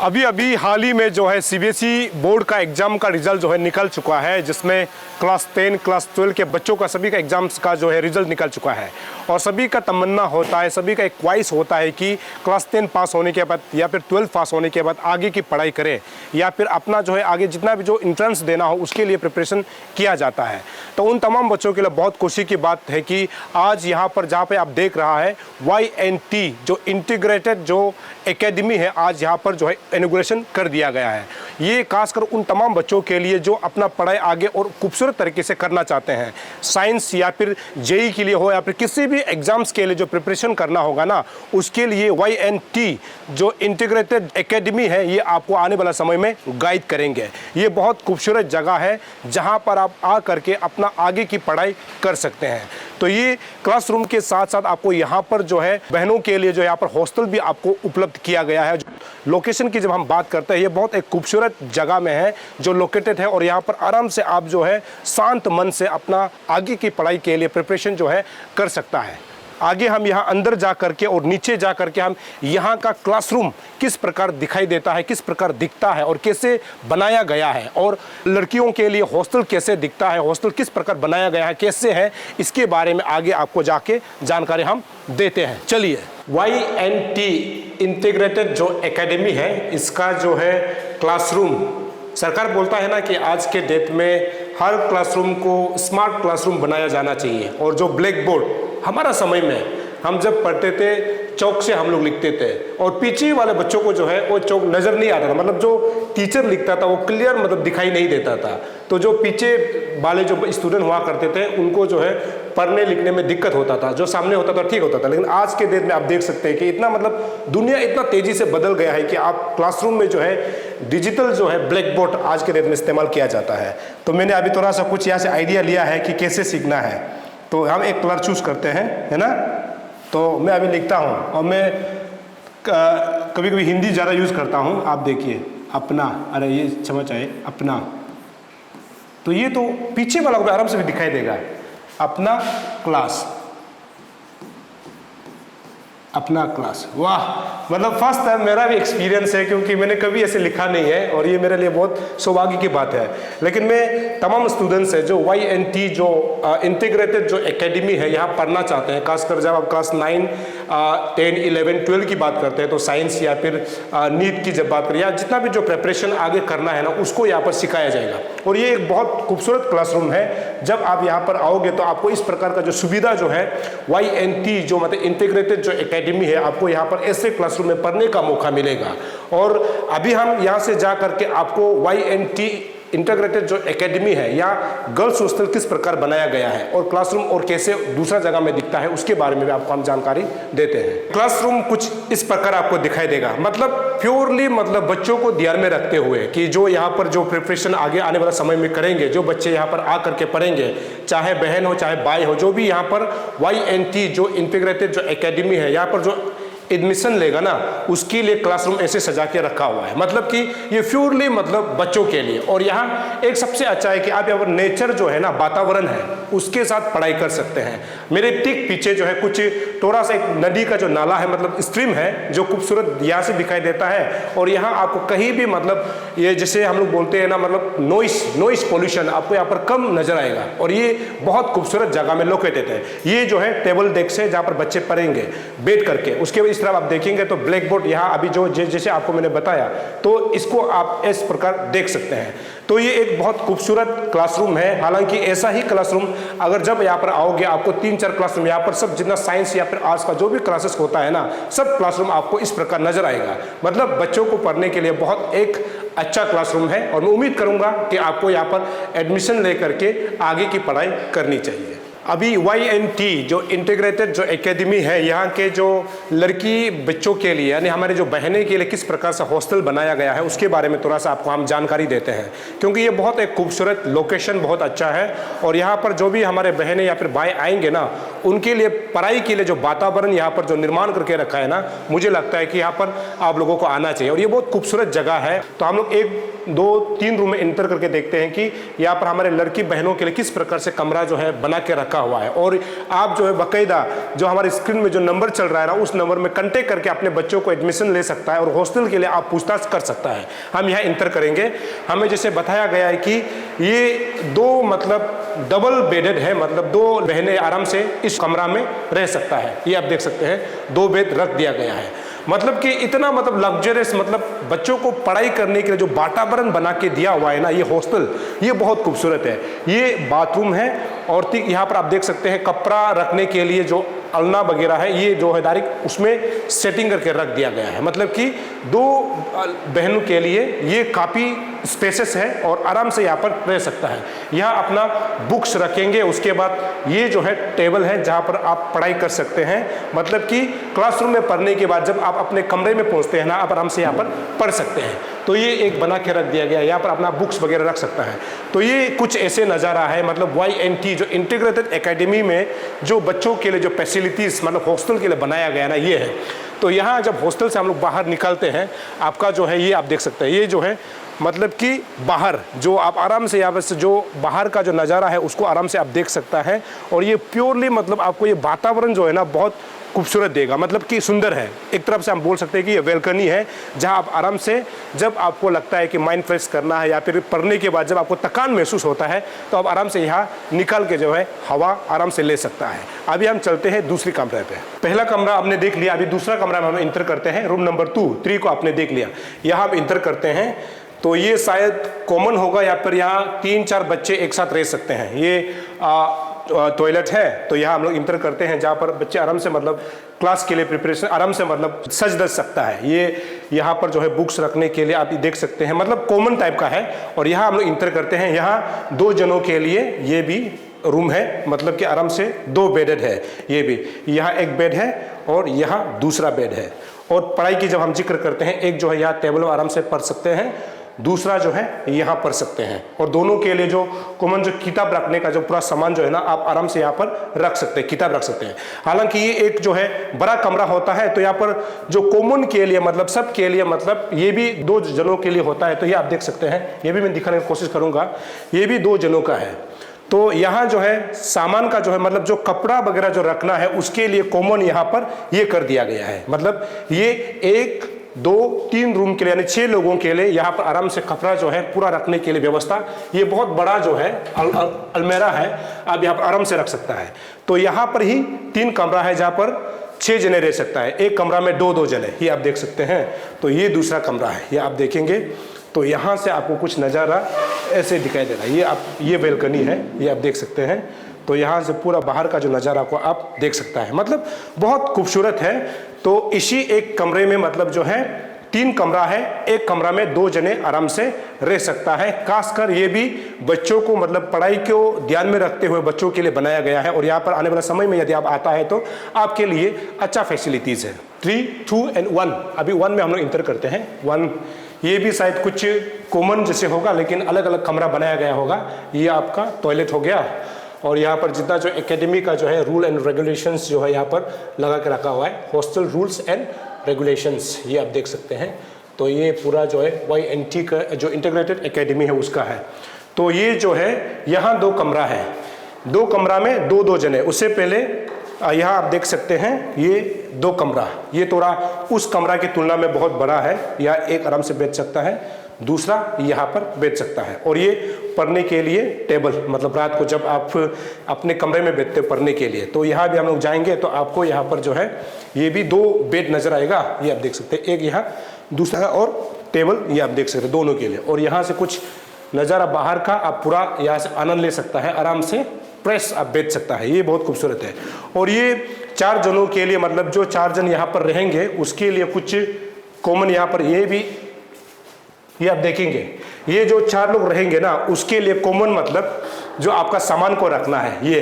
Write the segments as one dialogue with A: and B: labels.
A: अभी अभी हाल ही में जो है सीबीएसई बोर्ड का एग्ज़ाम का रिजल्ट जो है निकल चुका है, जिसमें क्लास 10 क्लास 12 के बच्चों का सभी का एग्ज़ाम्स का जो है रिजल्ट निकल चुका है। और सभी का तमन्ना होता है, सभी का एक ख्वाहिश होता है कि क्लास 10 पास होने के बाद या फिर 12 पास होने के बाद आगे की पढ़ाई करें या फिर अपना जो है आगे जितना भी जो इंट्रेंस देना हो उसके लिए प्रिपरेशन किया जाता है। तो उन तमाम बच्चों के लिए बहुत खुशी की बात है कि आज यहाँ पर जहाँ पे आप देख रहा है YNT जो इंटीग्रेटेड जो एकेडमी है, आज यहाँ पर जो है इनॉग्रेशन कर दिया गया है। ये खासकर उन तमाम बच्चों के लिए जो अपना पढ़ाई आगे और खूबसूरत तरीके से करना चाहते हैं, साइंस या फिर जेई के लिए हो या फिर किसी भी एग्जाम्स के लिए जो प्रिपरेशन करना होगा ना, उसके लिए YNT जो इंटीग्रेटेड एकेडमी है ये आपको आने वाला समय में गाइड करेंगे। ये बहुत खूबसूरत जगह है जहाँ पर आप आ करके अपना आगे की पढ़ाई कर सकते हैं। तो ये क्लासरूम के साथ साथ आपको यहाँ पर जो है बहनों के लिए जो यहाँ पर हॉस्टल भी आपको उपलब्ध किया गया है। लोकेशन की जब हम बात करते हैं, ये बहुत एक खूबसूरत जगह में है जो लोकेटेड है और यहाँ पर आराम से आप जो है शांत मन से अपना आगे की पढ़ाई के लिए प्रिपरेशन जो है कर सकता है। आगे हम यहाँ अंदर जा करके और नीचे जा करके हम यहाँ का क्लासरूम किस प्रकार दिखाई देता है, किस प्रकार दिखता है और कैसे बनाया गया है, और लड़कियों के लिए हॉस्टल कैसे दिखता है, हॉस्टल किस प्रकार बनाया गया है, कैसे है, इसके बारे में आगे आपको जाके जानकारी हम देते हैं। चलिए, YNT इंटीग्रेटेड जो एकेडमी है, इसका जो है क्लासरूम, सरकार बोलता है ना कि आज के डेट में हर क्लासरूम को स्मार्ट क्लासरूम बनाया जाना चाहिए। और जो ब्लैक बोर्ड हमारा समय में हम जब पढ़ते थे चौक से हम लोग लिखते थे और पीछे वाले बच्चों को जो है वो चौक नज़र नहीं आता था, मतलब जो टीचर लिखता था वो क्लियर मतलब दिखाई नहीं देता था। तो जो पीछे वाले जो स्टूडेंट हुआ करते थे उनको जो है पढ़ने लिखने में दिक्कत होता था, जो सामने होता था ठीक होता था। लेकिन आज के डेट में आप देख सकते हैं कि इतना मतलब दुनिया इतना तेज़ी से बदल गया है कि आप क्लासरूम में जो है डिजिटल जो है ब्लैक बोर्ड आज के डेट में इस्तेमाल किया जाता है। तो मैंने अभी थोड़ा सा कुछ यहाँ से आइडिया लिया है कि कैसे सीखना है। तो हम एक कलर चूज़ करते हैं, है ना। तो मैं अभी लिखता हूँ और मैं कभी कभी हिंदी ज़्यादा यूज़ करता हूँ। आप देखिए, अपना, अरे ये क्षमा चाहिए, अपना। तो ये तो पीछे वाला को आराम से भी दिखाई देगा, अपना क्लास, अपना क्लास। वाह, मतलब फर्स्ट टाइम मेरा भी एक्सपीरियंस है क्योंकि मैंने कभी ऐसे लिखा नहीं है और ये मेरे लिए बहुत सौभाग्य की बात है। लेकिन मैं तमाम स्टूडेंट्स हैं जो YNT जो इंटीग्रेटेड जो एकेडमी है यहाँ पढ़ना चाहते हैं, खासकर जब आप क्लास 9, 10, 11, 12 की बात करते हैं तो साइंस या फिर नीट की जब बात करें या जितना भी जो प्रिपरेशन आगे करना है ना उसको यहाँ पर सिखाया जाएगा। और ये एक बहुत खूबसूरत क्लासरूम है। जब आप यहाँ पर आओगे तो आपको इस प्रकार का जो सुविधा जो है YNT जो मतलब इंटीग्रेटेड जो एकेडमी है, आपको यहाँ पर ऐसे क्लासरूम में पढ़ने का मौका मिलेगा। और अभी हम यहाँ से जा करके आपको YNT इंटीग्रेटेड जो एकेडमी है या गर्ल्स हॉस्टल किस प्रकार बनाया गया है और क्लासरूम और कैसे दूसरा जगह में दिखता है उसके बारे में भी आपको हम जानकारी देते हैं। क्लासरूम कुछ इस प्रकार आपको दिखाई देगा, मतलब प्योरली मतलब बच्चों को ध्यान में रखते हुए कि जो यहाँ पर जो प्रिपरेशन आगे आने वाला समय में करेंगे, जो बच्चे यहाँ पर आ करके पढ़ेंगे, चाहे बहन हो चाहे भाई हो, जो भी यहाँ पर YNT जो इंटीग्रेटेड जो एकेडमी है यहाँ पर जो एडमिशन लेगा ना उसके लिए क्लासरूम ऐसे सजा के रखा हुआ है, मतलब कि ये प्योरली मतलब बच्चों के लिए। और यहाँ एक सबसे अच्छा है कि आप यहाँ पर नेचर जो है ना, वातावरण है, उसके साथ पढ़ाई कर सकते हैं। मेरे ठीक पीछे जो है कुछ थोड़ा सा एक नदी का जो नाला है, मतलब स्ट्रीम है, जो खूबसूरत यहाँ से दिखाई देता है। और यहाँ आपको कहीं भी मतलब ये जैसे हम लोग बोलते हैं ना, मतलब नॉइस पोल्यूशन आपको यहाँ पर कम नजर आएगा। और ये बहुत खूबसूरत जगह में लोकेटेड है। ये जो है टेबल डेस्क है जहाँ पर बच्चे पढ़ेंगे बैठ करके। उसके इस तरफ आप देखेंगे तो ब्लैक बोर्ड यहाँ अभी जो जैसे आपको मैंने बताया, तो इसको आप इस प्रकार देख सकते हैं। तो ये एक बहुत खूबसूरत क्लासरूम है। हालांकि ऐसा ही क्लासरूम अगर जब यहाँ पर आओगे आपको 3-4 क्लासरूम यहाँ पर सब जितना साइंस या फिर आर्ट्स का जो भी क्लासेस होता है ना, सब क्लासरूम आपको इस प्रकार नजर आएगा। मतलब बच्चों को पढ़ने के लिए बहुत एक अच्छा क्लासरूम है और मैं उम्मीद करूंगा कि आपको यहाँ पर एडमिशन लेकर के आगे की पढ़ाई करनी चाहिए। अभी YNT जो इंटीग्रेटेड जो एकेडमी है, यहाँ के जो लड़की बच्चों के लिए यानी हमारे जो बहनें के लिए किस प्रकार से हॉस्टल बनाया गया है उसके बारे में थोड़ा सा आपको हम जानकारी देते हैं, क्योंकि ये बहुत एक खूबसूरत लोकेशन बहुत अच्छा है। और यहाँ पर जो भी हमारे बहनें या फिर भाई आएंगे ना, उनके लिए पढ़ाई के लिए जो वातावरण यहाँ पर जो निर्माण करके रखा है ना, मुझे लगता है कि यहाँ पर आप लोगों को आना चाहिए। और ये बहुत खूबसूरत जगह है। तो हम लोग 1, 2, 3 रूम में इंटर करके देखते हैं कि यहाँ पर हमारे लड़की बहनों के लिए किस प्रकार से कमरा जो है बना के रखा रखा हुआ है। और आप जो है बाकायदा जो हमारे स्क्रीन में जो नंबर चल रहा है ना, उस नंबर में कांटेक्ट करके अपने बच्चों को एडमिशन ले सकता है और हॉस्टल के लिए आप पूछताछ कर सकता है। हम यहाँ इंटर करेंगे। हमें जैसे बताया गया है कि ये दो मतलब डबल बेडेड है, मतलब दो बहनें आराम से इस कमरा में रह सकता है। ये आप देख सकते हैं, दो बेड रख दिया गया है। मतलब कि इतना मतलब लग्जरियस, मतलब बच्चों को पढ़ाई करने के लिए जो वातावरण बना के दिया हुआ है ना ये हॉस्टल, ये बहुत खूबसूरत है। ये बाथरूम है और यहाँ पर आप देख सकते हैं कपड़ा रखने के लिए जो अलना वगैरह है, ये जो है डायरेक्ट उसमें सेटिंग करके रख दिया गया है। मतलब कि दो बहनों के लिए ये काफ़ी स्पेसेस है और आराम से यहाँ पर रह सकता है। यहाँ अपना बुक्स रखेंगे, उसके बाद ये जो है टेबल है जहाँ पर आप पढ़ाई कर सकते हैं। मतलब कि क्लासरूम में पढ़ने के बाद जब आप अपने कमरे में पहुँचते हैं ना, आप आराम से यहाँ पर पढ़ सकते हैं। तो ये एक बना के रख दिया गया है, यहाँ पर अपना बुक्स वगैरह रख सकता है। तो ये कुछ ऐसे नज़ारा है, मतलब YNT जो इंटीग्रेटेड एकेडमी में जो बच्चों के लिए जो फैसिलिटीज़ मतलब हॉस्टल के लिए बनाया गया ना ये है। तो यहाँ जब हॉस्टल से हम लोग बाहर निकलते हैं, आपका जो है ये आप देख सकते हैं, ये जो है मतलब कि बाहर जो आप आराम से यहाँ से जो बाहर का जो नज़ारा है उसको आराम से आप देख सकता है। और ये प्योरली मतलब आपको ये वातावरण जो है ना बहुत खूबसूरत देगा, मतलब कि सुंदर है। एक तरफ से हम बोल सकते हैं कि ये वेलकनी है जहां आप आराम से जब आपको लगता है कि माइंड फ्रेश करना है या फिर पढ़ने के बाद जब आपको थकान महसूस होता है तो आप आराम से यहाँ निकल के जो है हवा आराम से ले सकता है। अभी हम चलते हैं दूसरी कमरे पे। पहला कमरा आपने देख लिया, अभी दूसरा कमरा में हम इंटर करते हैं। रूम नंबर 2-3 को आपने देख लिया। यहाँ आप इंटर करते हैं तो ये शायद कॉमन होगा या फिर यहाँ 3-4 बच्चे एक साथ रह सकते हैं। ये टॉयलेट है, तो यहाँ हम लोग इंटर करते हैं जहाँ पर बच्चे आराम से मतलब क्लास के लिए प्रिपरेशन आराम से मतलब सज धज सकता है। ये यहाँ पर जो है बुक्स रखने के लिए आप ये देख सकते हैं, मतलब कॉमन टाइप का है। और यहाँ हम लोग इंटर करते हैं, यहाँ 2 जनों के लिए ये भी रूम है, मतलब कि आराम से 2 बेडेड है। ये भी यहाँ एक बेड है और यहाँ दूसरा बेड है। और पढ़ाई की जब हम जिक्र करते हैं, एक जो है यहाँ टेबल में आराम से पढ़ सकते हैं, दूसरा जो है यहाँ पढ़ सकते हैं। और दोनों के लिए जो कॉमन जो किताब रखने का जो पूरा सामान जो है ना आप आराम से यहाँ पर रख सकते हैं, किताब रख सकते हैं। हालांकि ये एक जो है बड़ा कमरा होता है, तो यहाँ पर जो कॉमन के लिए मतलब सब के लिए मतलब ये भी 2 जनों के लिए होता है। तो ये आप देख सकते हैं, ये भी मैं दिखाने की कोशिश करूँगा, ये भी 2 जनों का है। तो यहाँ जो है सामान का जो है मतलब जो कपड़ा वगैरह जो रखना है उसके लिए कॉमन यहाँ पर ये कर दिया गया है। मतलब ये 1, 2, 3 रूम के लिए यानी 6 लोगों के लिए यहाँ पर आराम से कपड़ा जो है पूरा रखने के लिए व्यवस्था, ये बहुत बड़ा जो है अलमेरा है, आप यहाँ पर आराम से रख सकता है। तो यहाँ पर ही 3 कमरा है जहाँ पर 6 जने रह सकता है। एक कमरा में 2-2 जने, ये आप देख सकते हैं। तो ये दूसरा कमरा है, ये आप देखेंगे तो यहाँ से आपको कुछ नज़ारा ऐसे दिखाई दे रहा है। ये वेलकनी है, ये आप देख सकते हैं। तो यहाँ से पूरा बाहर का जो नज़ारा को आप देख सकता है, मतलब बहुत खूबसूरत है। तो इसी एक कमरे में मतलब जो है 3 कमरा है, एक कमरा में 2 जने आराम से रह सकता है। खासकर ये भी बच्चों को मतलब पढ़ाई को ध्यान में रखते हुए बच्चों के लिए बनाया गया है। और यहाँ पर आने वाला समय में यदि आप आता है तो आपके लिए अच्छा फैसिलिटीज़ है। 3, 2 और 1, अभी 1 में हम लोग इंटर करते हैं। 1 ये भी शायद कुछ कॉमन जैसे होगा लेकिन अलग अलग कमरा बनाया गया होगा। ये आपका टॉयलेट हो गया और यहाँ पर जितना जो एकेडमी का जो है रूल एंड रेगुलेशंस जो है यहाँ पर लगा के रखा हुआ है, हॉस्टल रूल्स एंड रेगुलेशंस, ये आप देख सकते हैं। तो ये पूरा जो है YNT का जो इंटीग्रेटेड एकेडमी है उसका है। तो ये जो है यहाँ 2 कमरा है, 2 कमरा में 2-2 जने। उससे पहले यहाँ आप देख सकते हैं ये 2 कमरा, ये थोड़ा उस कमरा की तुलना में बहुत बड़ा है। या एक आराम से बैठ सकता है, दूसरा यहाँ पर बैठ सकता है। और ये पढ़ने के लिए टेबल, मतलब रात को जब आप अपने कमरे में बैठते हो पढ़ने के लिए, तो यहाँ भी हम लोग जाएंगे तो आपको यहाँ पर जो है ये भी 2 बेड नजर आएगा। ये आप देख सकते हैं, एक यहाँ दूसरा और टेबल, ये आप देख सकते हैं दोनों के लिए। और यहाँ से कुछ नज़ारा बाहर का आप पूरा यहाँ से आनंद ले सकता है, आराम से प्रेस आप बैठ सकता है। ये बहुत खूबसूरत है। और ये 4 जनों के लिए मतलब जो 4 जन यहाँ पर रहेंगे उसके लिए कुछ कॉमन यहाँ पर ये भी, ये आप देखेंगे ये जो 4 लोग रहेंगे ना उसके लिए कॉमन मतलब जो आपका सामान को रखना है, ये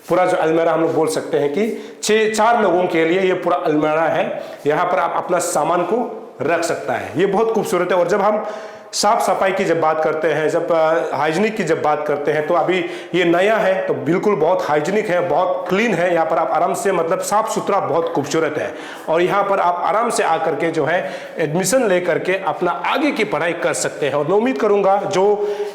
A: पूरा जो अलमेरा हम लोग बोल सकते हैं कि 4 लोगों के लिए ये पूरा अलमेरा है। यहाँ पर आप अपना सामान को रख सकता है। ये बहुत खूबसूरत है। और जब हम साफ सफाई की जब बात करते हैं, जब हाइजीनिक की जब बात करते हैं, तो अभी ये नया है तो बिल्कुल बहुत हाइजीनिक है, बहुत क्लीन है। यहाँ पर आप आराम से मतलब साफ सुथरा बहुत खूबसूरत है और यहाँ पर आप आराम से आकर के जो है एडमिशन लेकर के अपना आगे की पढ़ाई कर सकते हैं। और मैं उम्मीद करूंगा जो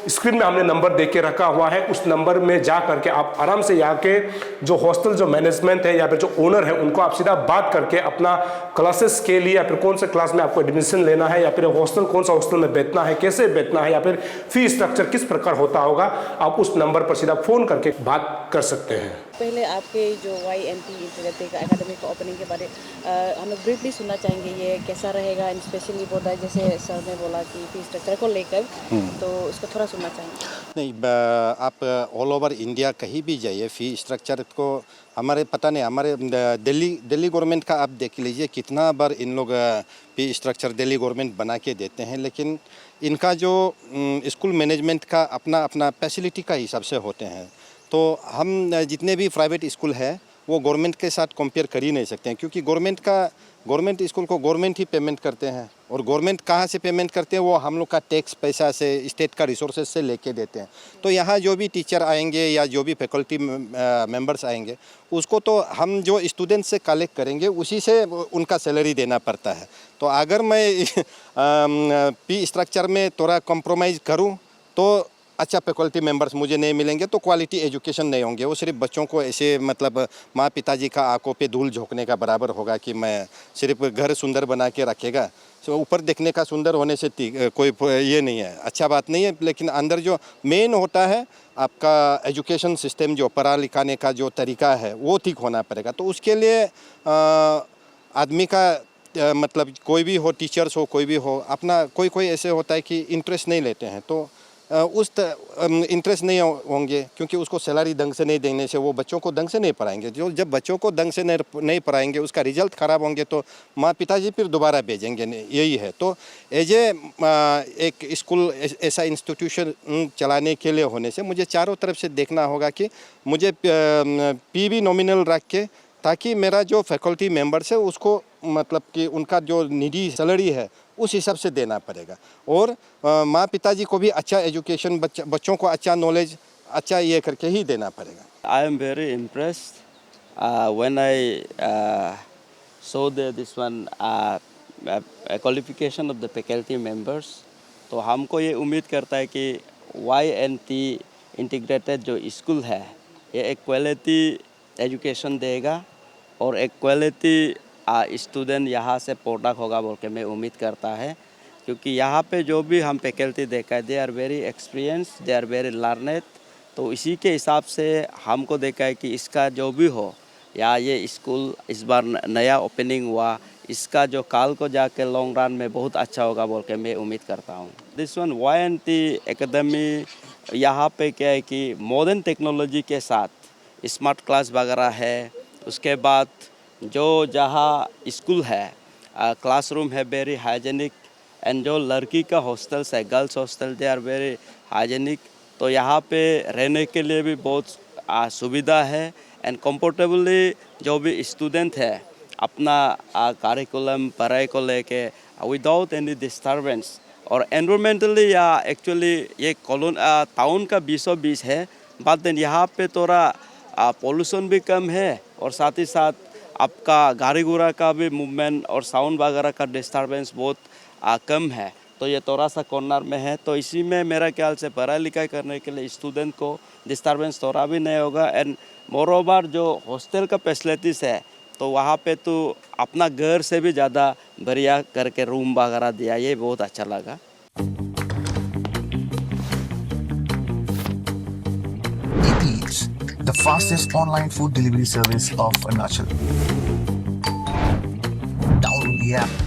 A: स्क्रीन में हमने नंबर दे के रखा हुआ है उस नंबर में जा करके आप आराम से यहाँ के जो हॉस्टल जो मैनेजमेंट है या फिर जो ओनर है उनको आप सीधा बात करके अपना क्लासेस के लिए या फिर कौन से क्लास में आपको एडमिशन लेना है या फिर हॉस्टल कौन सा हॉस्टल में बैठना है, कैसे बैठना है या फिर फी स्ट्रक्चर किस प्रकार होता होगा, आप उस नंबर पर सीधा फोन करके बात कर सकते हैं।
B: पहले आपके जो YMT इंटीग्रेटेड एकेडमी का ओपनिंग के बारे हम लोग ब्रीफली सुनना चाहेंगे, ये कैसा रहेगा, एंड स्पेशली बोला जैसे सर ने बोला कि फी स्ट्रक्चर को लेकर, तो उसको थोड़ा सुनना चाहेंगे।
C: नहीं, आप ऑल ओवर इंडिया कहीं भी जाइए, फ़ी स्ट्रक्चर को हमारे पता नहीं, हमारे दिल्ली गवर्नमेंट का आप देख लीजिए कितना बार इन लोग फ़ी स्ट्रक्चर दिल्ली गवर्नमेंट बना के देते हैं, लेकिन इनका जो स्कूल मैनेजमेंट का अपना अपना फैसिलिटी का हिसाब से होते हैं। तो हम जितने भी प्राइवेट स्कूल है वो गवर्नमेंट के साथ कंपेयर कर ही नहीं सकते हैं, क्योंकि गवर्नमेंट स्कूल को गवर्नमेंट ही पेमेंट करते हैं और गवर्नमेंट कहाँ से पेमेंट करते हैं, वो हम लोग का टैक्स पैसा से, स्टेट का रिसोर्सेज से लेके देते हैं। तो यहाँ जो भी टीचर आएंगे या जो भी फैकल्टी मेंबर्स आएंगे उसको तो हम जो स्टूडेंट से कलेक्ट करेंगे उसी से उनका सैलरी देना पड़ता है। तो अगर मैं फी स्ट्रक्चर में थोड़ा कॉम्प्रोमाइज़ करूँ तो अच्छा फैकल्टी मेंबर्स मुझे नहीं मिलेंगे, तो क्वालिटी एजुकेशन नहीं होंगे। वो सिर्फ बच्चों को ऐसे मतलब माँ पिताजी का आंखों पे धूल झोंकने का बराबर होगा कि मैं सिर्फ घर सुंदर बना के रखेगा, तो ऊपर देखने का सुंदर होने से कोई ये नहीं है, अच्छा बात नहीं है। लेकिन अंदर जो मेन होता है आपका एजुकेशन सिस्टम, जो पढ़ा लिखाने का जो तरीका है वो ठीक होना पड़ेगा। तो उसके लिए आदमी का मतलब कोई भी हो, टीचर्स हो, कोई भी हो, अपना कोई ऐसे होता है कि इंटरेस्ट नहीं लेते हैं, तो उस इंटरेस्ट नहीं होंगे, क्योंकि उसको सैलरी ढंग से नहीं देने से वो बच्चों को ढंग से नहीं पढ़ाएंगे। जब बच्चों को ढंग से नहीं पढ़ाएंगे, उसका रिजल्ट ख़राब होंगे, तो माँ पिताजी फिर दोबारा भेजेंगे, यही है। तो एक स्कूल ऐसा इंस्टीट्यूशन चलाने के लिए होने से मुझे चारों तरफ से देखना होगा कि मुझे PV नॉमिनल रख के, ताकि मेरा जो फैकल्टी मेंबर्स है उसको मतलब कि उनका जो निजी सैलरी है उस हिसाब से देना पड़ेगा, और माँ पिताजी को भी अच्छा एजुकेशन, बच्चों को अच्छा नॉलेज, अच्छा ये करके ही देना पड़ेगा।
D: I am very impressed when I saw this one qualification of the faculty members. तो हमको ये उम्मीद करता है कि YNT इंटीग्रेटेड जो स्कूल है ये एक क्वालिटी एजुकेशन देगा और एक क्वालिटी स्टूडेंट यहाँ से प्रोडक्ट होगा बोल के मैं उम्मीद करता है, क्योंकि यहाँ पे जो भी हम फैकल्टी देखा है they are very experience, they are very learned. तो इसी के हिसाब से हमको देखा है कि इसका जो भी हो, या ये स्कूल इस बार नया ओपनिंग हुआ, इसका जो काल को जाके लॉन्ग रन में बहुत अच्छा होगा बोल के मैं उम्मीद करता हूँ। दिस वन YNT एकेडमी, यहाँ पे क्या है कि मॉडर्न टेक्नोलॉजी के साथ स्मार्ट क्लास वगैरह है, उसके बाद जो जहाँ स्कूल है, क्लासरूम है वेरी हाइजेनिक, एंड जो लड़की का हॉस्टल्स है, girls hostel, they are very hygienic. तो यहाँ पे रहने के लिए भी बहुत सुविधा है, एंड कंफर्टेबली जो भी स्टूडेंट है अपना करिकुलम पढ़ाई को लेके विदाउट एनी डिस्टर्बेंस, और एनवायरमेंटली या एक्चुअली ये टाउन का 20-20 है, बट देन यहाँ पे थोड़ा पोल्यूशन भी कम है, और साथ ही साथ आपका गाड़ी घोड़ा का भी मूवमेंट और साउंड वगैरह का डिस्टर्बेंस बहुत कम है। तो ये थोड़ा सा कॉर्नर में है, तो इसी में मेरा ख्याल से पढ़ाई लिखाई करने के लिए स्टूडेंट को डिस्टर्बेंस थोड़ा भी नहीं होगा। एंड मोरोवर जो हॉस्टल का फैसिलिटीज़ है, तो वहाँ पे तो अपना घर से भी ज़्यादा बढ़िया करके रूम वगैरह दिया, ये बहुत अच्छा लगा।
E: Eats, the fastest online food delivery service of Arunachal. Download the app